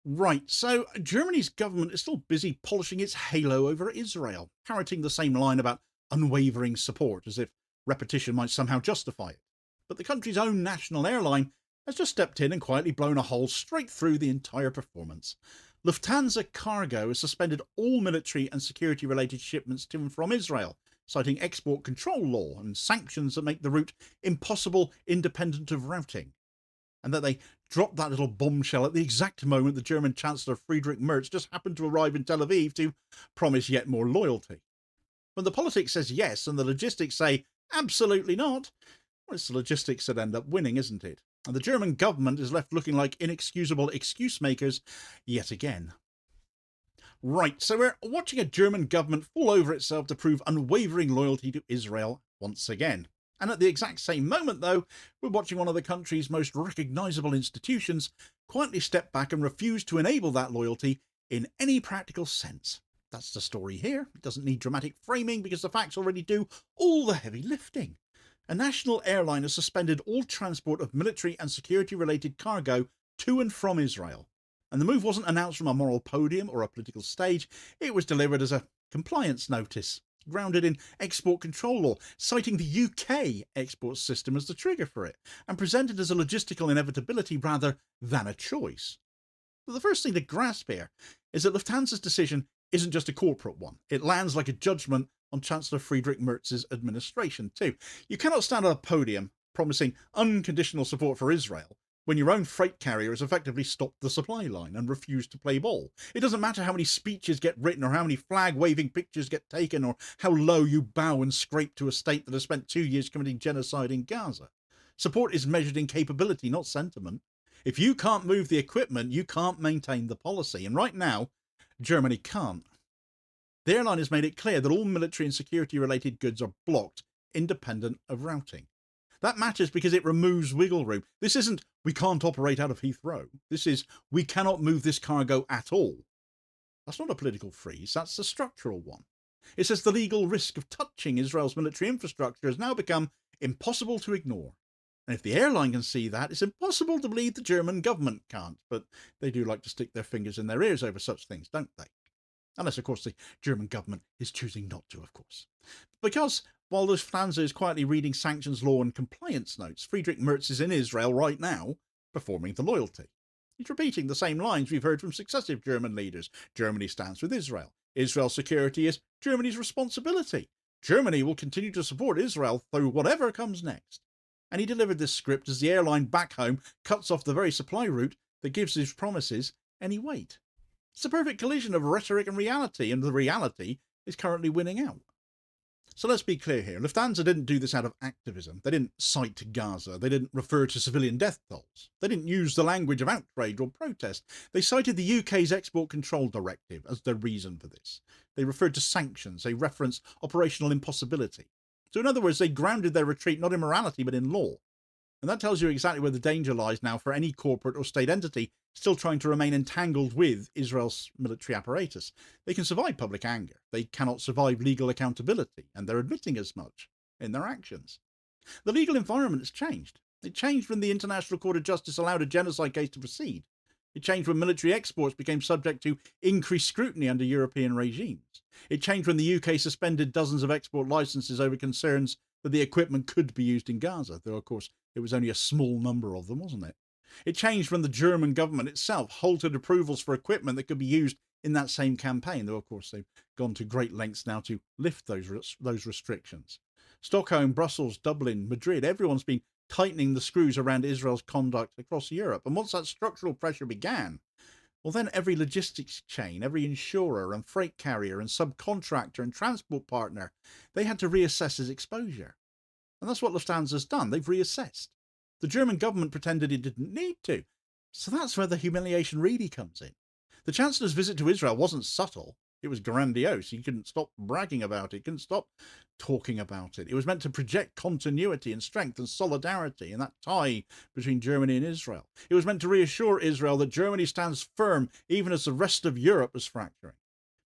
Right, so Germany's government is still busy polishing its halo over Israel, parroting the same line about unwavering support, as if repetition might somehow justify it. But the country's own national airline has just stepped in and quietly blown a hole straight through the entire performance. Lufthansa Cargo has suspended all military and security related shipments to and from Israel, citing export control law and sanctions that make the route impossible independent of routing, and that they dropped that little bombshell at the exact moment the German Chancellor Friedrich Merz just happened to arrive in Tel Aviv to promise yet more loyalty. When the politics says yes and the logistics say absolutely not, well, it's the logistics that end up winning, isn't it? And the German government is left looking like inexcusable excuse makers yet again. Right, so we're watching a German government fall over itself to prove unwavering loyalty to Israel once again. And at the exact same moment, though, we're watching one of the country's most recognisable institutions quietly step back and refuse to enable that loyalty in any practical sense. That's the story here. It doesn't need dramatic framing because the facts already do all the heavy lifting. A national airline has suspended all transport of military and security-related cargo to and from Israel. And the move wasn't announced from a moral podium or a political stage. It was delivered as a compliance notice, grounded in export control law, citing the UK export system as the trigger for it, and presented as a logistical inevitability rather than a choice. But the first thing to grasp here is that Lufthansa's decision isn't just a corporate one. It lands like a judgment on Chancellor Friedrich Merz's administration too. You cannot stand on a podium promising unconditional support for Israel when your own freight carrier has effectively stopped the supply line and refused to play ball. It doesn't matter how many speeches get written or how many flag-waving pictures get taken or how low you bow and scrape to a state that has spent 2 years committing genocide in Gaza. Support is measured in capability, not sentiment. If you can't move the equipment, you can't maintain the policy. And right now, Germany can't. The airline has made it clear that all military and security-related goods are blocked, independent of routing. That matters because it removes wiggle room. This isn't, we can't operate out of Heathrow. This is, we cannot move this cargo at all. That's not a political freeze, that's a structural one. It says the legal risk of touching Israel's military infrastructure has now become impossible to ignore. And if the airline can see that, it's impossible to believe the German government can't. But they do like to stick their fingers in their ears over such things, don't they? Unless, of course, the German government is choosing not to, of course. Because while Lufthansa is quietly reading sanctions law and compliance notes, Friedrich Merz is in Israel right now, performing the loyalty. He's repeating the same lines we've heard from successive German leaders. Germany stands with Israel. Israel's security is Germany's responsibility. Germany will continue to support Israel through whatever comes next. And he delivered this script as the airline back home cuts off the very supply route that gives his promises any weight. It's a perfect collision of rhetoric and the reality is currently winning out. So let's be clear here. Lufthansa didn't do this out of activism. They didn't cite Gaza. They didn't refer to civilian death tolls. They didn't use the language of outrage or protest. They cited the UK's export control directive as their reason for this. They referred to sanctions. They referenced operational impossibility. So in other words, they grounded their retreat not in morality but in law. And that tells you exactly where the danger lies now for any corporate or state entity still trying to remain entangled with Israel's military apparatus. They can survive public anger. They cannot survive legal accountability, and they're admitting as much in their actions. The legal environment has changed. It changed when the International Court of Justice allowed a genocide case to proceed. It changed when military exports became subject to increased scrutiny under European regimes. It changed when the UK suspended dozens of export licenses over concerns that the equipment could be used in Gaza, though of course it was only a small number of them, wasn't it? It changed when the German government itself halted approvals for equipment that could be used in that same campaign, though of course they've gone to great lengths now to lift those restrictions. Stockholm, Brussels, Dublin, Madrid, everyone's been tightening the screws around Israel's conduct across Europe. And once that structural pressure began, well then every logistics chain, every insurer and freight carrier and subcontractor and transport partner, they had to reassess his exposure. And that's what Lufthansa's done. They've reassessed. The German government pretended it didn't need to. So that's where the humiliation really comes in. The Chancellor's visit to Israel wasn't subtle. It was grandiose. He couldn't stop bragging about it. He couldn't stop talking about it. It was meant to project continuity and strength and solidarity and that tie between Germany and Israel. It was meant to reassure Israel that Germany stands firm even as the rest of Europe was fracturing.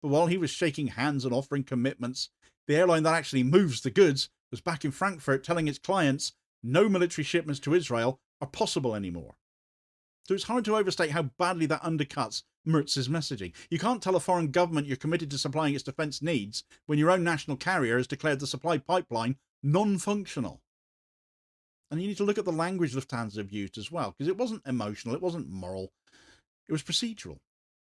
But while he was shaking hands and offering commitments, the airline that actually moves the goods was back in Frankfurt telling its clients no military shipments to Israel are possible anymore. So it's hard to overstate how badly that undercuts Merz's messaging. You can't tell a foreign government you're committed to supplying its defence needs when your own national carrier has declared the supply pipeline non-functional. And you need to look at the language Lufthansa have used as well, because it wasn't emotional, it wasn't moral, it was procedural.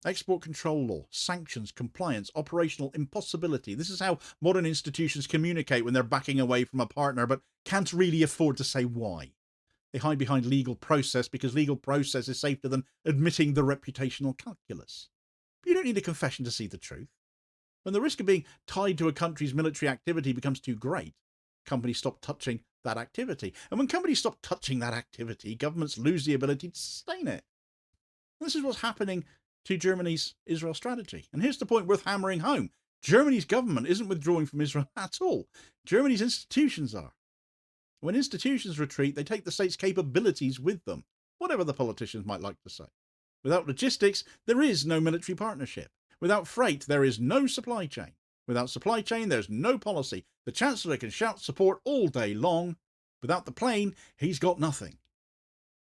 Export control law, sanctions, compliance, operational impossibility. This is how modern institutions communicate when they're backing away from a partner but can't really afford to say why. They hide behind legal process because legal process is safer than admitting the reputational calculus. But you don't need a confession to see the truth. When the risk of being tied to a country's military activity becomes too great, companies stop touching that activity. And when companies stop touching that activity, governments lose the ability to sustain it. And this is what's happening to Germany's Israel strategy. And here's the point worth hammering home. Germany's government isn't withdrawing from Israel at all. Germany's institutions are. When institutions retreat, they take the state's capabilities with them, whatever the politicians might like to say. Without logistics, there is no military partnership. Without freight, there is no supply chain. Without supply chain, there's no policy. The Chancellor can shout support all day long. Without the plane, he's got nothing.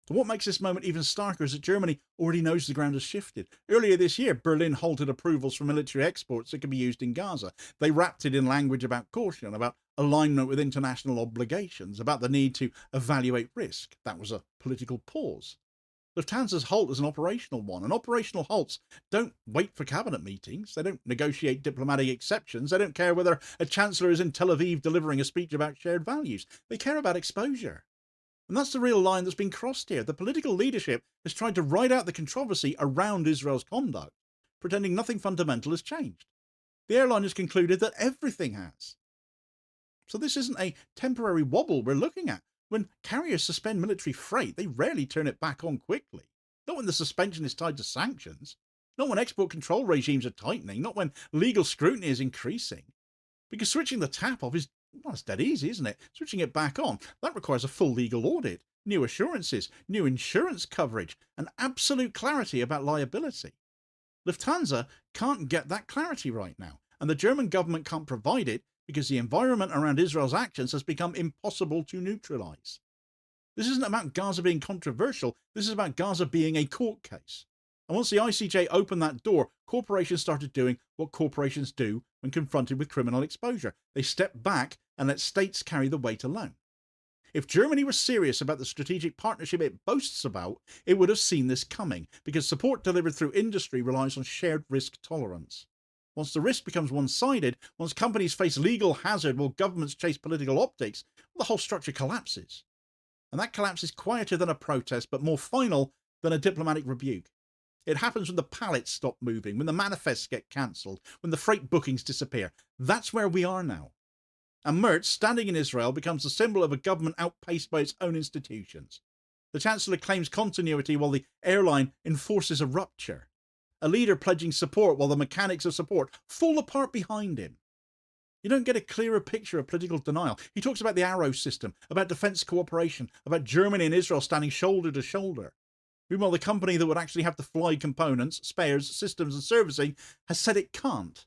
So what makes this moment even starker is that Germany already knows the ground has shifted. Earlier this year, Berlin halted approvals for military exports that could be used in Gaza. They wrapped it in language about caution, about alignment with international obligations, about the need to evaluate risk. That was a political pause. Lufthansa's halt is an operational one, and operational halts don't wait for cabinet meetings. They don't negotiate diplomatic exceptions. They don't care whether a chancellor is in Tel Aviv delivering a speech about shared values. They care about exposure. And that's the real line that's been crossed here. The political leadership has tried to ride out the controversy around Israel's conduct, pretending nothing fundamental has changed. The airline has concluded that everything has. So this isn't a temporary wobble we're looking at. When carriers suspend military freight, they rarely turn it back on quickly. Not when the suspension is tied to sanctions. Not when export control regimes are tightening. Not when legal scrutiny is increasing. Because switching the tap off is, well, it's dead easy, isn't it? Switching it back on, that requires a full legal audit, new assurances, new insurance coverage, and absolute clarity about liability. Lufthansa can't get that clarity right now, and the German government can't provide it because the environment around Israel's actions has become impossible to neutralise. This isn't about Gaza being controversial, this is about Gaza being a court case. And once the ICJ opened that door, corporations started doing what corporations do when confronted with criminal exposure. They stepped back and let states carry the weight alone. If Germany were serious about the strategic partnership it boasts about, it would have seen this coming, because support delivered through industry relies on shared risk tolerance. Once the risk becomes one-sided, once companies face legal hazard while governments chase political optics, the whole structure collapses. And that collapse is quieter than a protest, but more final than a diplomatic rebuke. It happens when the pallets stop moving, when the manifests get cancelled, when the freight bookings disappear. That's where we are now. And Merz, standing in Israel, becomes a symbol of a government outpaced by its own institutions. The Chancellor claims continuity while the airline enforces a rupture. A leader pledging support while the mechanics of support fall apart behind him. You don't get a clearer picture of political denial. He talks about the Arrow system, about defence cooperation, about Germany and Israel standing shoulder to shoulder. Meanwhile, the company that would actually have to fly components, spares, systems and servicing has said it can't.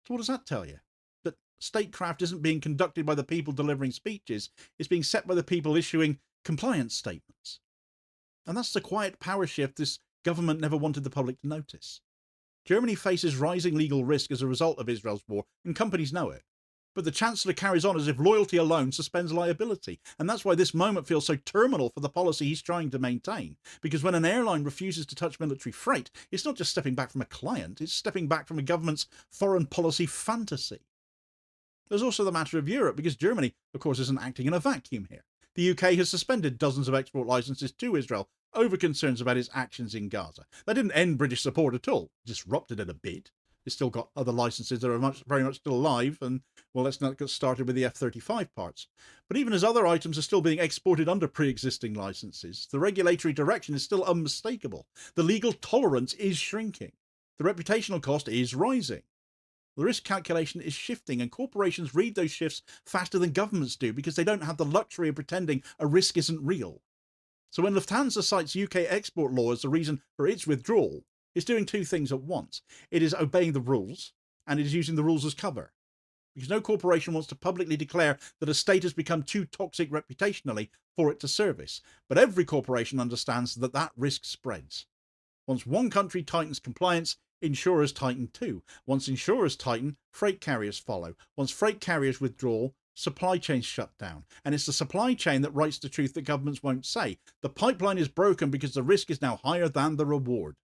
So what does that tell you? That statecraft isn't being conducted by the people delivering speeches, it's being set by the people issuing compliance statements. And that's the quiet power shift this government never wanted the public to notice. Germany faces rising legal risk as a result of Israel's war, and companies know it. But the Chancellor carries on as if loyalty alone suspends liability, and that's why this moment feels so terminal for the policy he's trying to maintain. Because when an airline refuses to touch military freight, it's not just stepping back from a client, it's stepping back from a government's foreign policy fantasy. There's also the matter of Europe, because Germany, of course, isn't acting in a vacuum here. The UK has suspended dozens of export licenses to Israel over concerns about its actions in Gaza. That didn't end British support at all, disrupted it a bit. It's still got other licenses that are very much still alive, and, well, let's not get started with the F-35 parts. But even as other items are still being exported under pre-existing licenses, the regulatory direction is still unmistakable. The legal tolerance is shrinking. The reputational cost is rising. The risk calculation is shifting, and corporations read those shifts faster than governments do because they don't have the luxury of pretending a risk isn't real. So when Lufthansa cites UK export law as the reason for its withdrawal, it's doing two things at once. It is obeying the rules, and it is using the rules as cover. because no corporation wants to publicly declare that a state has become too toxic reputationally for it to service. But every corporation understands that that risk spreads. Once one country tightens compliance, insurers tighten too. Once insurers tighten, freight carriers follow. Once freight carriers withdraw, supply chains shut down. And it's the supply chain that writes the truth that governments won't say. The pipeline is broken because the risk is now higher than the reward.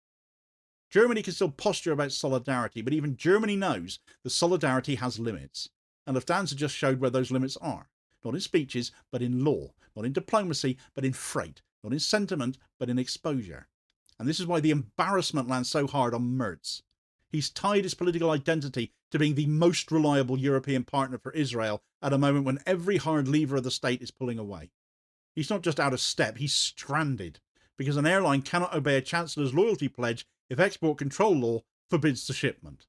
Germany can still posture about solidarity, but even Germany knows that solidarity has limits. And Lufthansa just showed where those limits are. Not in speeches, but in law. Not in diplomacy, but in freight. Not in sentiment, but in exposure. And this is why the embarrassment lands so hard on Merz. He's tied his political identity to being the most reliable European partner for Israel at a moment when every hard lever of the state is pulling away. He's not just out of step, he's stranded, because an airline cannot obey a chancellor's loyalty pledge if export control law forbids the shipment.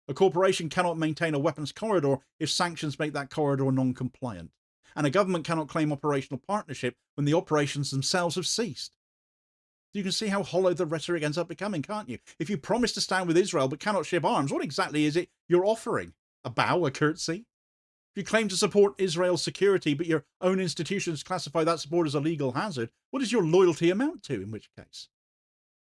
A corporation cannot maintain a weapons corridor if sanctions make that corridor non-compliant. And a government cannot claim operational partnership when the operations themselves have ceased. You can see how hollow the rhetoric ends up becoming, can't you? If you promise to stand with Israel but cannot ship arms, what exactly is it you're offering? A bow, a curtsy? If you claim to support Israel's security but your own institutions classify that support as a legal hazard, what does your loyalty amount to in which case?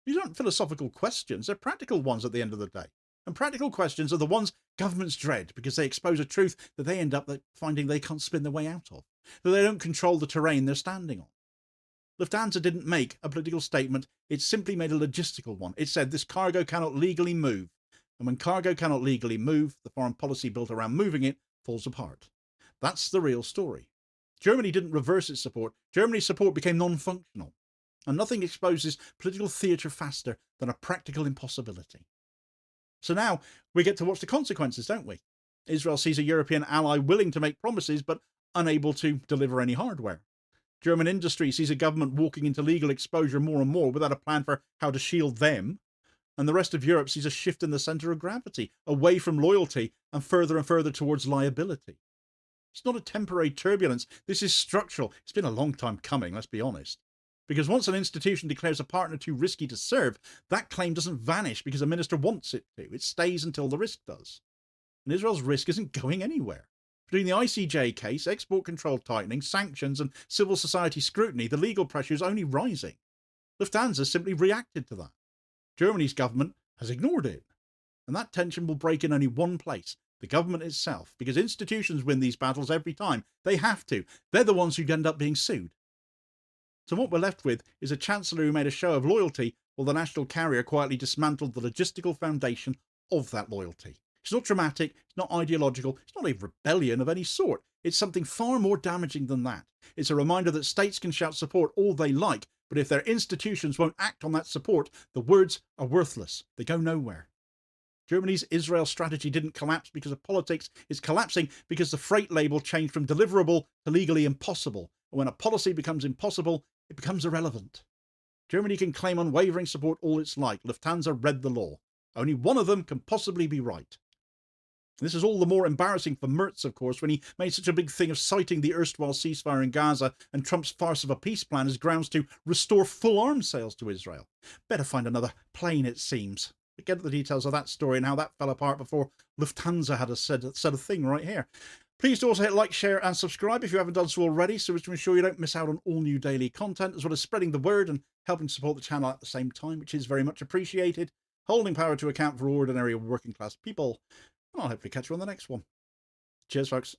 These aren't philosophical questions, they're practical ones at the end of the day. And practical questions are the ones governments dread because they expose a truth that they end up finding they can't spin their way out of, that they don't control the terrain they're standing on. Lufthansa didn't make a political statement, it simply made a logistical one. It said this cargo cannot legally move. And when cargo cannot legally move, the foreign policy built around moving it falls apart. That's the real story. Germany didn't reverse its support. Germany's support became non-functional. And nothing exposes political theatre faster than a practical impossibility. So now we get to watch the consequences, don't we? Israel sees a European ally willing to make promises but unable to deliver any hardware. German industry sees a government walking into legal exposure more and more without a plan for how to shield them. And the rest of Europe sees a shift in the centre of gravity, away from loyalty and further towards liability. It's not a temporary turbulence. This is structural. It's been a long time coming, let's be honest. Because once an institution declares a partner too risky to serve, that claim doesn't vanish because a minister wants it to. It stays until the risk does. And Israel's risk isn't going anywhere. Between the ICJ case, export control tightening, sanctions and civil society scrutiny, the legal pressure is only rising. Lufthansa simply reacted to that. Germany's government has ignored it. And that tension will break in only one place, the government itself, because institutions win these battles every time. They have to. They're the ones who end up being sued. So what we're left with is a chancellor who made a show of loyalty while the national carrier quietly dismantled the logistical foundation of that loyalty. It's not dramatic, it's not ideological, it's not a rebellion of any sort. It's something far more damaging than that. It's a reminder that states can shout support all they like, but if their institutions won't act on that support, the words are worthless. They go nowhere. Germany's Israel strategy didn't collapse because of politics. It's collapsing because the freight label changed from deliverable to legally impossible. And when a policy becomes impossible, it becomes irrelevant. Germany can claim unwavering support all it's like. Lufthansa read the law. Only one of them can possibly be right. This is all the more embarrassing for Merz, of course, when he made such a big thing of citing the erstwhile ceasefire in Gaza and Trump's farce of a peace plan as grounds to restore full arms sales to Israel. Better find another plane, it seems. But get the details of that story and how that fell apart before Lufthansa had said a thing right here. Please do also hit like, share and subscribe if you haven't done so already, so as to ensure you don't miss out on all new daily content, as well as spreading the word and helping support the channel at the same time, which is very much appreciated. Holding power to account for ordinary working class people. And I'll hopefully catch you on the next one. Cheers, folks.